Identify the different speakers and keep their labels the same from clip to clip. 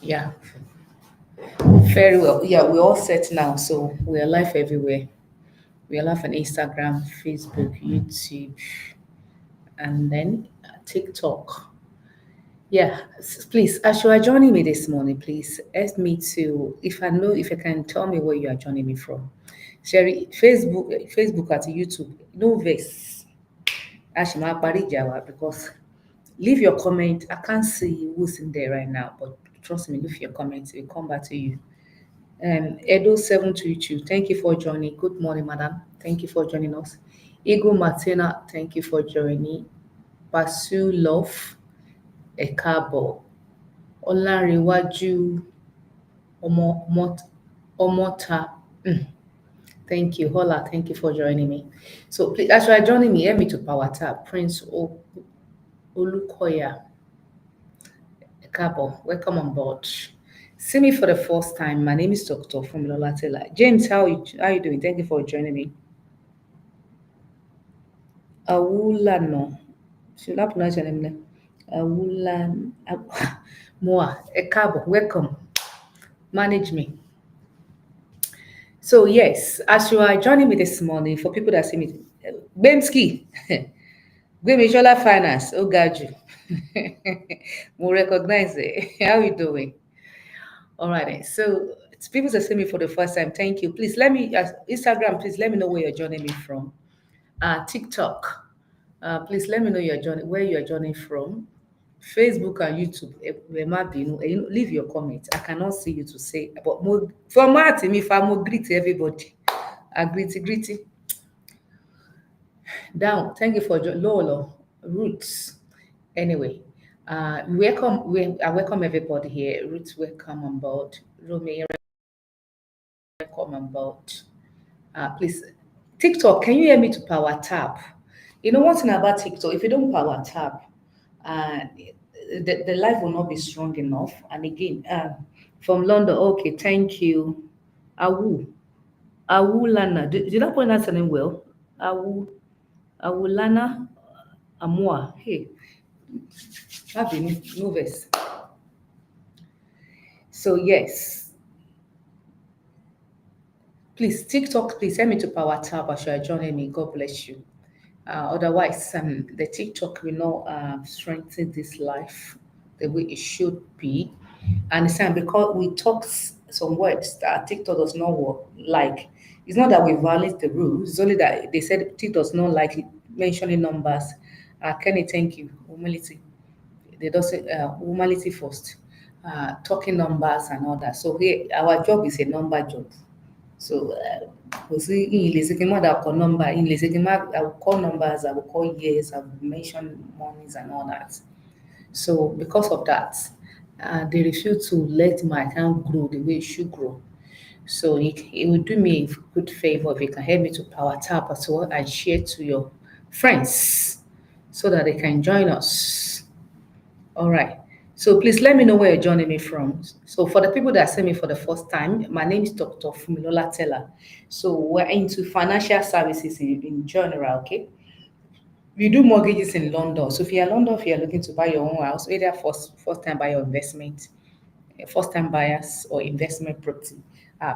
Speaker 1: Yeah, very well. Yeah, we're all set now. So we're live everywhere. We're live on Instagram, Facebook, YouTube, and then TikTok. Yeah, please, as you are joining me this morning, please ask me to, if you can tell me where you are joining me from. Sherry, Facebook at YouTube, no verse. Ashima Parijawa, because leave your comment. I can't see who's in there right now, but trust me, leave your comments. We'll come back to you. Edo722, thank you for joining. Good morning, madam. Thank you for joining us. Eagle Martina, thank you for joining. Pursue Love, Ekabo. Olanrewaju Omota. Thank you. Hola, thank you for joining me. So please, as you are joining me, help me to power tap. Olukoya Ekabo, welcome on board. See me for the first time. My name is Dr. Funmilola Tella. James, how you doing? Thank you for joining me. Awulano. Should I pronounce your name? Awulan Moa Ekabo, welcome. Manage me. So yes, as you are joining me this morning, for people that see me, Bemski, Gbemisola Finance, Ogaju. We recognize it. How you doing? All right. So it's people that see me for the first time, thank you. Please let me, Instagram, please let me know where you're joining me from. TikTok, please let me know where you're joining from. Facebook and YouTube, leave your comments. I cannot see you to say, but for Martin, if I'm more greet everybody, I greet. Down. Thank you for Lolo Roots. Anyway, I welcome everybody here. Roots, welcome on board. Rome, welcome on board. Please, TikTok, can you hear me to power tap? You know one thing about TikTok, if you don't power tap, uh, the life will not be strong enough. And again, from London, okay, thank you. Awu, Awulana, did I pronounce her name well? Awu, Awulana Amua. Hey, I've been nervous. So yes, please TikTok, please help me to power tap as you are joining me. God bless you. Otherwise, the TikTok will not strengthen this life the way it should be. And it's because we talk some words that TikTok does not work like. It's not that we violate the rules. It's only that they said TikTok does not like mentioning numbers. Kenny, thank you. Humility. They don't say humanity first, talking numbers and all that. So here, our job is a number job. So kò sí ìyìn lè ṣe kí n má dàkọ number ìyìn lè ṣe kí n má I will call numbers, I will call years, I will mention monies and all that. So because of that, they refuse to let my account grow the way it should grow. So it would do me a good favor if you can help me to power tap as well and share to your friends so that they can join us. All right. So please let me know where you're joining me from. So for the people that see me for the first time, my name is Dr. Funmilola Tella. So we're into financial services in general, okay? We do mortgages in London. So if you're in London, if you're looking to buy your own house, either first time buyer or investment, first time buyers or investment property,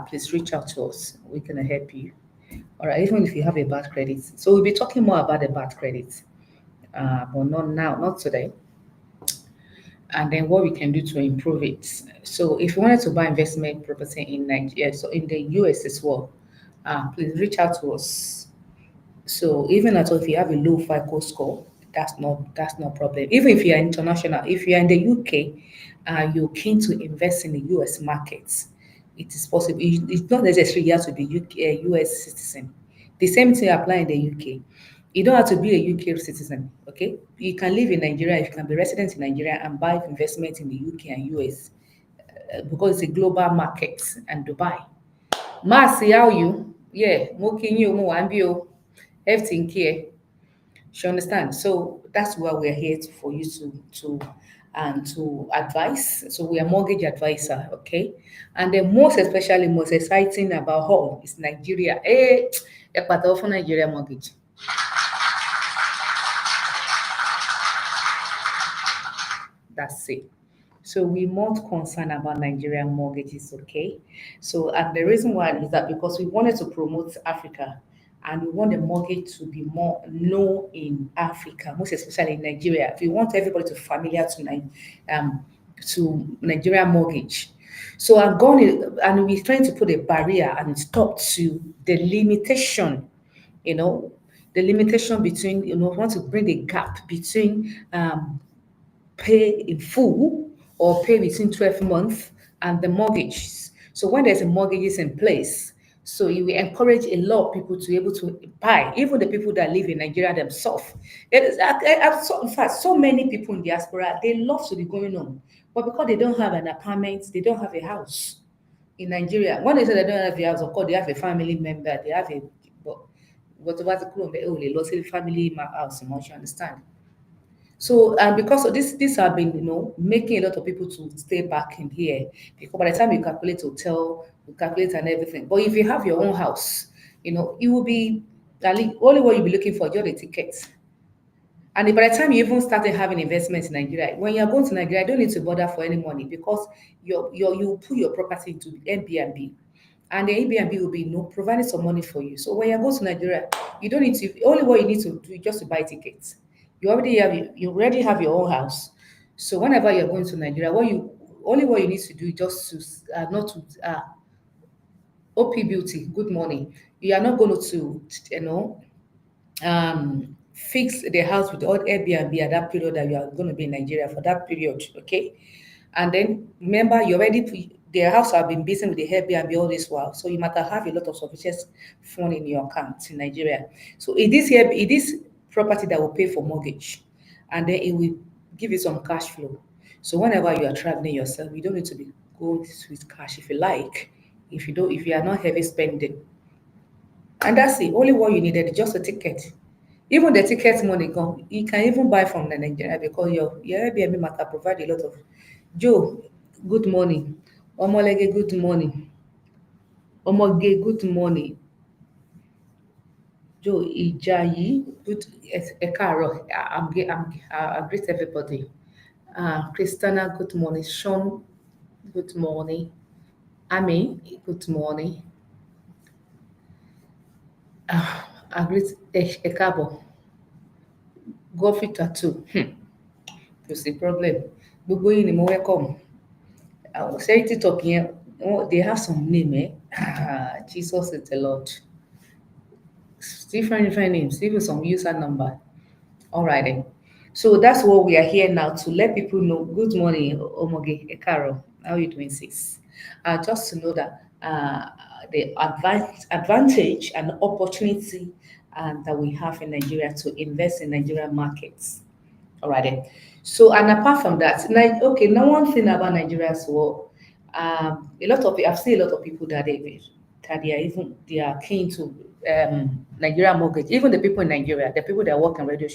Speaker 1: please reach out to us. We're gonna help you. All right, even if you have a bad credit. So we'll be talking more about the bad credit, but not now, not today, and then what we can do to improve it. So if you wanted to buy investment property in Nigeria, so in the US as well, please reach out to us. So even at all, if you have a low FICO score, that's no problem. Even if you are international, if you are in the UK, you're keen to invest in the US markets, it is possible. It's not necessary you have to be US citizen. The same thing apply in the UK. You don't have to be a UK citizen. Okay, you can live in Nigeria. You can be resident in Nigeria and buy investment in the UK and US because it's a global market and Dubai. See how you, yeah, smoking you, mo wá ń bí o, everything here. You understand? So that's why we're here for you to advise. So we are mortgage advisor, okay? And the most exciting about all is Nigeria. For Nigeria mortgage. That's it. So we're more concerned about Nigerian mortgages, okay? So and the reason why is that because we wanted to promote Africa and we want the mortgage to be more known in Africa, most especially in Nigeria. We want everybody to familiar to Nigerian mortgage. So I'm going and we're trying to put a barrier and stop to the limitation, you know, the limitation between, we want to bring a gap between pay in full or pay between 12 months and the mortgages. So when there's a mortgages in place, so you will encourage a lot of people to be able to buy, even the people that live in Nigeria themselves. It is, in fact, so many people in diaspora, they love to be going home, but because they don't have an apartment, they don't have a house in Nigeria. When they say they don't have a house, of course, they have a family member, they have a, but whatever the they lost a family house, you understand? So, because of this have been, making a lot of people to stay back in here. Because by the time you calculate hotel, you calculate and everything. But if you have your own house, it will be at least only what you'll be looking for just the tickets. And by the time you even started having investments in Nigeria, when you're going to Nigeria, you don't need to bother for any money because you put your property into Airbnb. And the Airbnb will be providing some money for you. So when you go to Nigeria, you don't need to only what you need to do is just to buy tickets. You already have your own house. So whenever you're going to Nigeria, what you need to do is just to not to OP Beauty, good morning. You are not going to fix the house with all Airbnb at that period that you are going to be in Nigeria for that period, okay? And then remember, you already the house have been busy with the Airbnb all this while, so you might have a lot of sufficient fund in your account in Nigeria. So it is property that will pay for mortgage, and then it will give you some cash flow. So whenever you are traveling yourself, you don't need to be going with cash if you like. If you are not heavy spending, and that's it. Only what you needed, just a ticket. Even the ticket money gone, you can even buy from the Nigeria because your Airbnb matter provide a lot of. Joe, good morning. Omolege, good morning. Omoge, good morning. Joe Ijayi, good. Ekaro, I greet everybody. Christina, good morning. Sean, good morning. Ami, good morning. I greet Ekabo. Godfrey Tattoo. Kò sí problem. Gbogbo yín ni mo welcome. Àwọn ṣẹ́rí TikTok yẹn, they have some name, eh? Jesus is the Lord. Different names, even some user number. All right then. So that's what we are here now to let people know. Good morning, Omoge Ekaro. How are you doing, sis? Just to know that the advantage and opportunity that we have in Nigeria to invest in Nigerian markets. All right. Then. So, and apart from that, okay, now one thing about Nigeria as well, a lot of I've seen a lot of people that they are keen to Nigeria mortgage. Even the people in Nigeria, the people that work in radio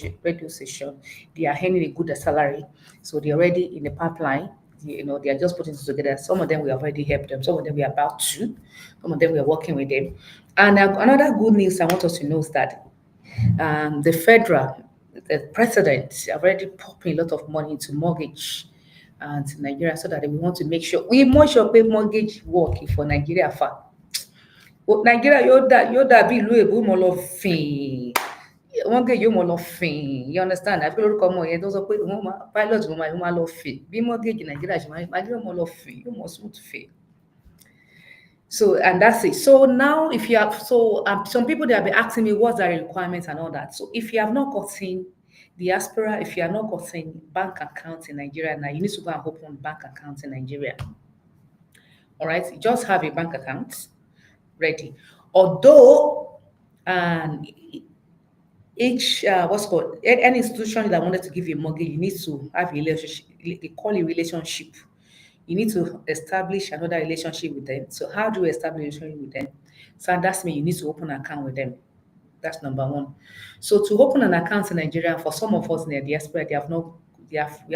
Speaker 1: station, they are earning a good salary, so they're already in the pipeline. They are just putting it together. Some of them we have already helped them. Some of them we are about to. Some of them we are working with them. And another good news I want us to know is that the president already pumping a lot of money into mortgage and Nigeria so that we want to make sure we more sure pay mortgage work for Nigeria fa. Nigeria yóò dàbí ìlú èbó mọ lọ fìn mortgage yóò mọ lọ fìn you understand àbí lórúkọ ọmọ yẹn tó sọ pé pilot wọn máa lọ fìn bí mortgage Nigeria ṣe máa yóò mọ lọ fìn yóò mọ smooth fìn. So, and that's it. So now, if you have, some people they have been asking me what's the requirements and all that. So, if you have not gotten diaspora, if you have not gotten bank accounts in Nigeria now, you need to go and open bank accounts in Nigeria. All right, you just have a bank account ready. Although, each what's called any institution that wanted to give you a mortgage, you need to have a relationship. They call it relationship. You need to establish another relationship with them. So how do you establish a relationship with them? So that's mean you need to open an account with them. That's number one. So to open an account in Nigeria, for some of us in the diaspora, we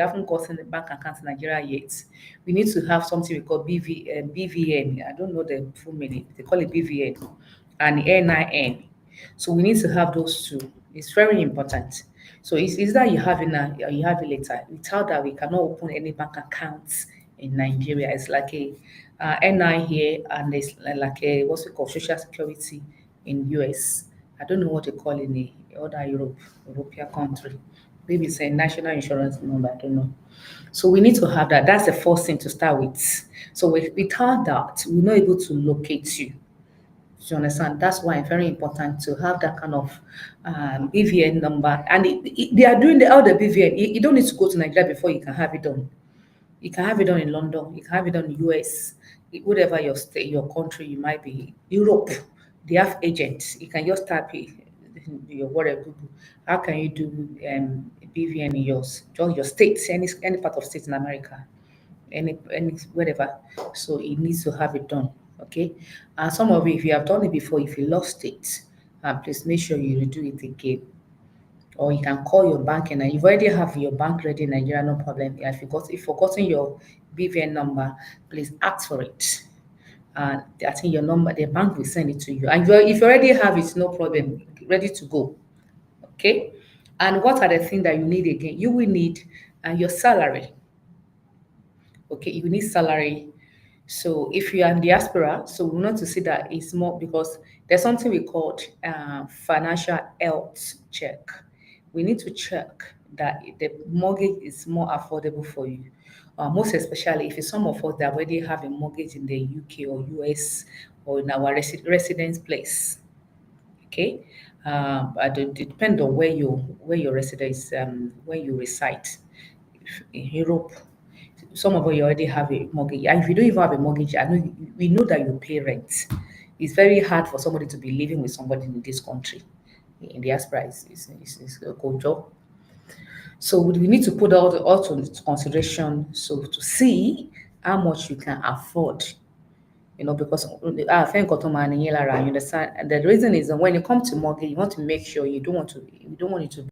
Speaker 1: haven't gotten a bank account in Nigeria yet. We need to have something we call BVN. I don't know the full meaning. They call it BVN and NIN. So we need to have those two. It's very important. So it's that you have it now or you have it later. Without that, we cannot open any bank accounts in Nigeria. It's like a NI here, and it's like a what's it called social security in US. I don't know what they call in the other European country. Maybe it's a national insurance number. I don't know. So we need to have that. That's the first thing to start with. So without that, we're not able to locate you. Do you understand? That's why it's very important to have that kind of BVN number. And they are doing all the BVN. You don't need to go to Nigeria before you can have it done. You can have it done in London. You can have it done in US, whatever your state, your country you might be. Europe, they have agents. You can just type it, your whatever Google. How can you do BVN in yours? Just your state, any part of state in America, any whatever. So it needs to have it done. Okay. And some of you, if you have done it before, if you lost it, please make sure you redo it again. Or you can call your bank and you've already have your bank ready in Nigeria, no problem. Yeah, if you've forgotten your BVN number, please ask for it. I think your number, the bank will send it to you. And if you already have it, no problem, ready to go. Okay. And what are the things that you need again? You will need your salary. Okay, you need salary. So if you are in diaspora, so we want to see that it's more because there's something we call financial health check. We need to check that the mortgage is more affordable for you. Most especially if it's some of us that already have a mortgage in the UK or US or in our residence place. Okay, but it depends on where your residence where you reside. If in Europe, some of you already have a mortgage. And if you don't even have a mortgage, I know we know that you pay rent. It's very hard for somebody to be living with somebody in this country. In diaspora, it's a culture. So we need to put all into consideration. So to see how much you can afford, because I think automatically, you understand. And the reason is that when you come to mortgage, you want to make sure you don't want it to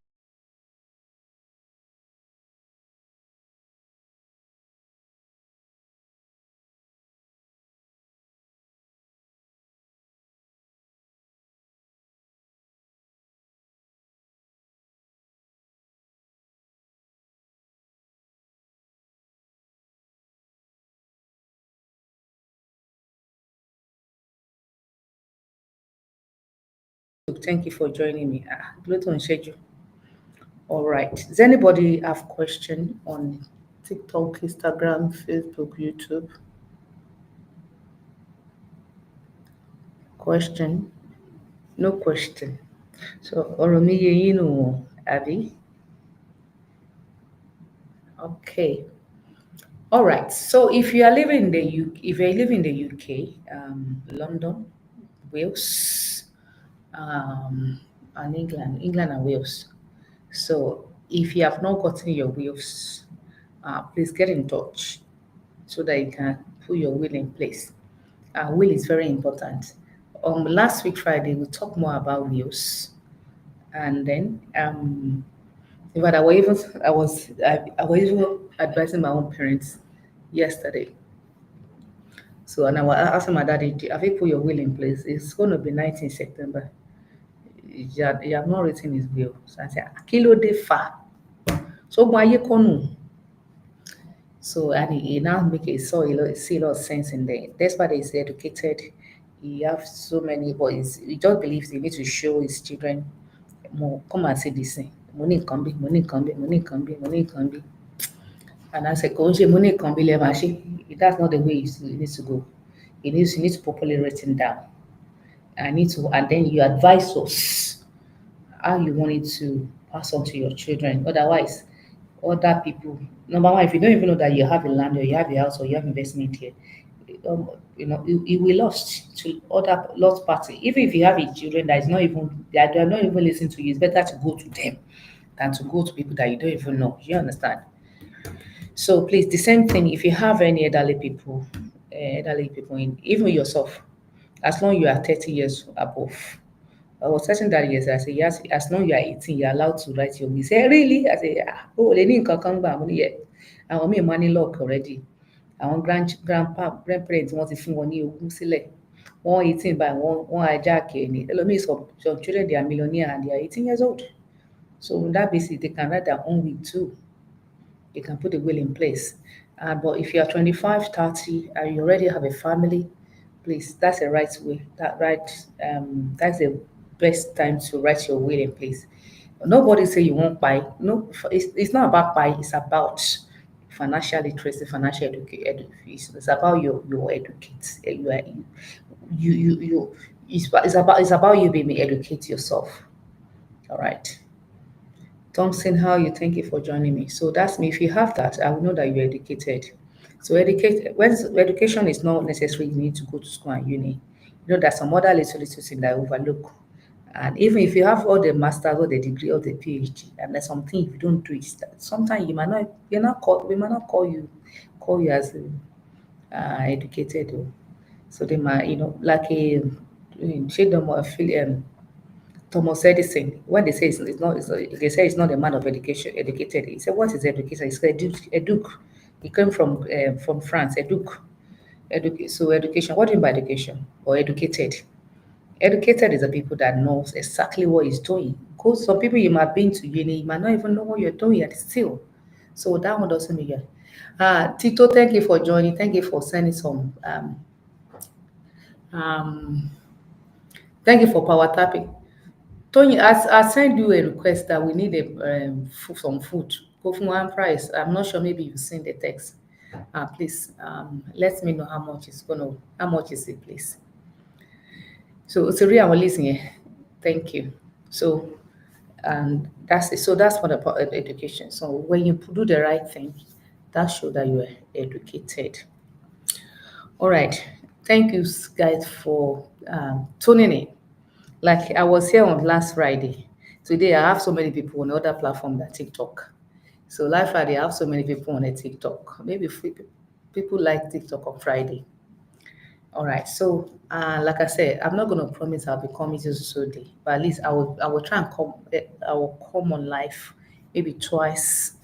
Speaker 1: thank you for joining me. Gluten on schedule. All right. Does anybody have question on TikTok, Instagram, Facebook, YouTube? Question? No question. So Oromiye, Abby. Okay. All right. So if you are living in the UK, if you live in the UK, London, Wales, and England and Wales. So if you have not gotten your wills, please get in touch so that you can put your will in place. Will is very important. Last week Friday we talked more about wills, and then in fact I was even advising my own parents yesterday. So and I was asking my daddy, have you put your will in place? It's going to be 19 September. You have not written his will. So I said, Kilo de fa. So why you konu? So and he now make it so see a lot of sense in there. That's why he's educated. He have so many boys. He just believes he needs to show his children more. Come and see this thing. Money can be, money can be, money can be, money can be. And I said, Konje, money can be levashi. That's not the way it needs to go. You need to properly written down. I need to, and then you advise us how you want it to pass on to your children. Otherwise, other people, number one, if you don't even know that you have a land or you have a house or you have investment here, you will lost to other lost party. Even if you have a children that is not even that they are not even listening to you, it's better to go to them than to go to people that you don't even know. You understand? So please, the same thing. If you have any elderly people in even yourself, as long you are 30 years above. I was searching that yesterday. I said, yes, as long as you are 18, you're allowed to write your will. He said, really? I said, oh, they need to come back. Yeah. I want me money lock already. Àwọn grandparents wọ́n ti fún wọn ní ogún sílẹ̀. Wọ́n 18 by wọ́n hijack ẹ̀ ni. Some children they are millionaire and they are 18 years old. So in that basis, they can write their own will too. You can put a will in place. But if you are 25, 30, and you already have a family, please, that's the right way. That's the best time to write your will in place. Nobody say you won't buy. No, it's not about buy. It's about financial literacy, financial education. It's about your educate. You. It's about you being educate yourself. All right. Thompson, how you thank you for joining me. So that's me. If you have that, I will know that you're educated. So when education is not necessary, you need to go to school and uni. You know, there's some other little thing that I overlook. And even if you have all the masters or the degree or the PhD, and there's something if you don't do it, that sometimes we might not call you as educated. Oh. So they might, like a shade them or affiliate. Thomas Edison, when they say they say it's not a man of education, educated. He said, "What is education?" He said, "Educ." He came from France. Educ. So education. What do you mean by education or educated? Educated is the people that knows exactly what he's doing. Because some people you might be into uni, you might not even know what you're doing yet still. So that one doesn't mean yet. Tito, thank you for joining. Thank you for sending some. Um, Thank you for power tapping. Tony, I send you a request that we need some food. Go for one price. I'm not sure. Maybe you've seen the text. Please, let me know how much is it, please. So, Siri, I'm listening. Thank you. So, and that's it. So that's for the education. So when you do the right thing, that shows that you are educated. All right. Thank you, guys, for tuning in. Like I was here on last Friday. Today I have so many people on other platform than TikTok. So last Friday I have so many people on a TikTok. Maybe people like TikTok on Friday. All right. So like I said, I'm not gonna promise I'll be coming just so day, but at least I will try and come. I will come on live maybe twice,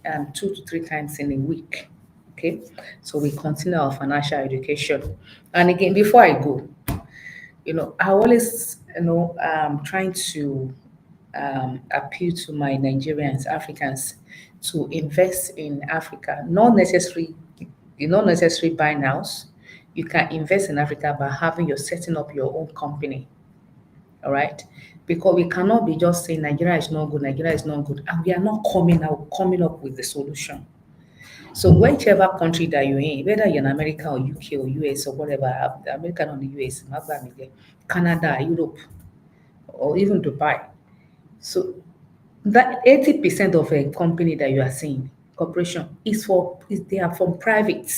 Speaker 1: 2 to 3 times in a week. Okay. So we continue our financial education. And again, before I go, I always, trying to appeal to my Nigerians, Africans, to invest in Africa. Not necessary buying house. You can invest in Africa by having your setting up your own company. All right. Because we cannot be just saying Nigeria is not good, Nigeria is not good, and we are not coming up with the solution. So whichever country that you're in, whether you're in America or UK or US or whatever, American or the US, Canada, Europe, or even Dubai. So that 80% of a company that you are seeing, corporation, they are from private.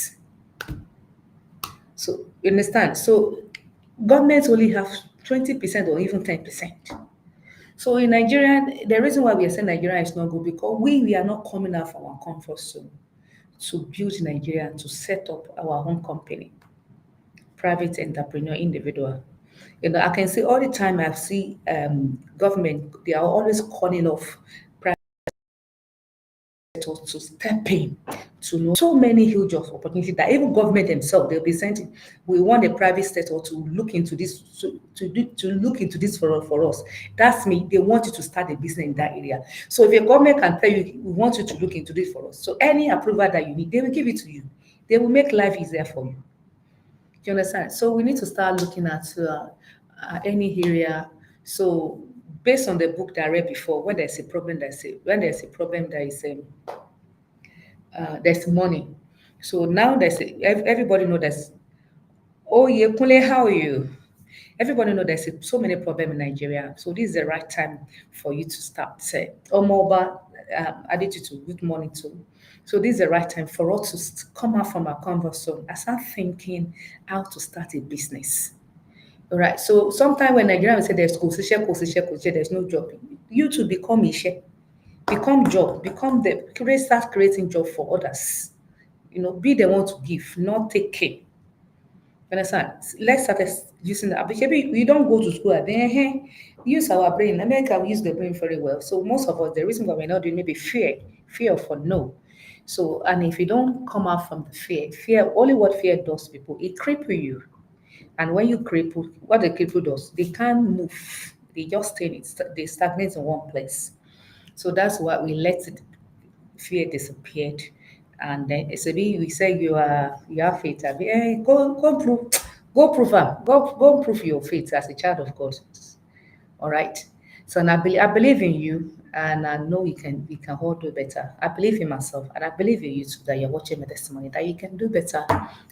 Speaker 1: So you understand? So governments only have 20% or even 10%. So in Nigeria, the reason why we are saying Nigeria is not good because we are not coming out from our comfort zone to build Nigeria to set up our own company, private entrepreneur, individual. I can see all the time I see government, they are always calling off private sector to step in to know so many huge of opportunities that even government themselves they'll be saying we want the private sector to look into this to look into this for us. That's me. They want you to start a business in that area. So if your government can tell you we want you to look into this for us, so any approval that you need, they will give it to you. They will make life easier for you. Do you understand? So we need to start looking at any area. So based on the book that I read before, when there's a problem, there's money. So now everybody know there's, oh yeah, Kule, how are you? Everybody know so many problems in Nigeria. So this is the right time for you to start. Say, oh, mobile, added you to good morning too. So this is the right time for us to come out from our comfort zone and start thinking how to start a business. All right. So sometimes when Nigerians say there's there's no job. You to become Ishe, become job, start creating job for others. Be the one to give, not take care. You understand? Let's start using that. Because maybe we don't go to school and then use our brain. America we use the brain very well. So most of us, the reason why we're not doing maybe fear for no. So and if you don't come out from the fear, only what fear does to people, it cripple you. And when you cripple, what the cripple does, they can't move. They just stay they stagnate in one place. So that's why we let it fear disappeared. And then it's a bit we say you have faith. Go prove go prove your faith as a child of God. All right. So and I believe in you and I know you can all do better. I believe in myself and I believe in you too that you're watching my testimony that you can do better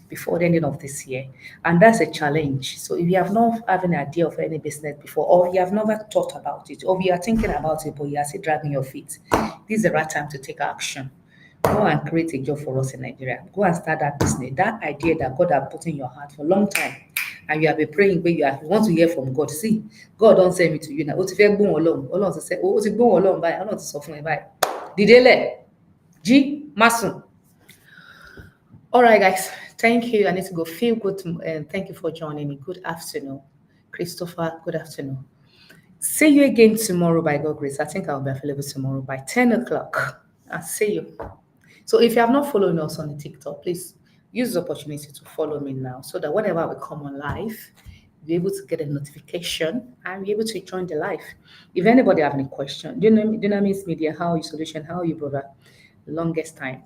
Speaker 1: before the ending of this year. And that's a challenge. So if you have not have an idea of any business before or you have never thought about it or you are thinking about it but you are still dragging your feet, this is the right time to take action. Go and create a job for us in Nigeria. Go and start that business. That idea that God has put in your heart for a long time. And you have been praying where you want to hear from God. See, God don't send me to you now. Ó ti fẹ́ gbóhùn Ọlọ́run. Ọlọ́run ti sẹ́, ó ti gbóhùn Ọlọ́run báyìí. Ọlọ́run ti sọ fún ẹ báyìí. Dìde lẹ̀, jí, má sùn. All right, guys. Thank you. I need to go. Feel good. Thank you for joining me. Good afternoon. Christopher, good afternoon. See you again tomorrow by God grace. I think I'll be available tomorrow by 10 o'clock. I'll see you. So if you have not followed us on the TikTok, please use the opportunity to follow me now so that whenever we come on live, you'll be able to get a notification and be able to join the live. If anybody have any question, Dynamis Media, how you solution, how you brother, longest time.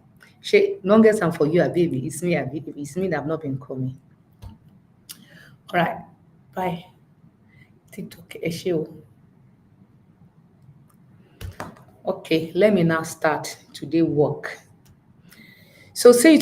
Speaker 1: Longest time for you, a baby. It's me, a baby. It's me that have not been coming. All right. Bye. TikTok. Okay, let me now start today work. So say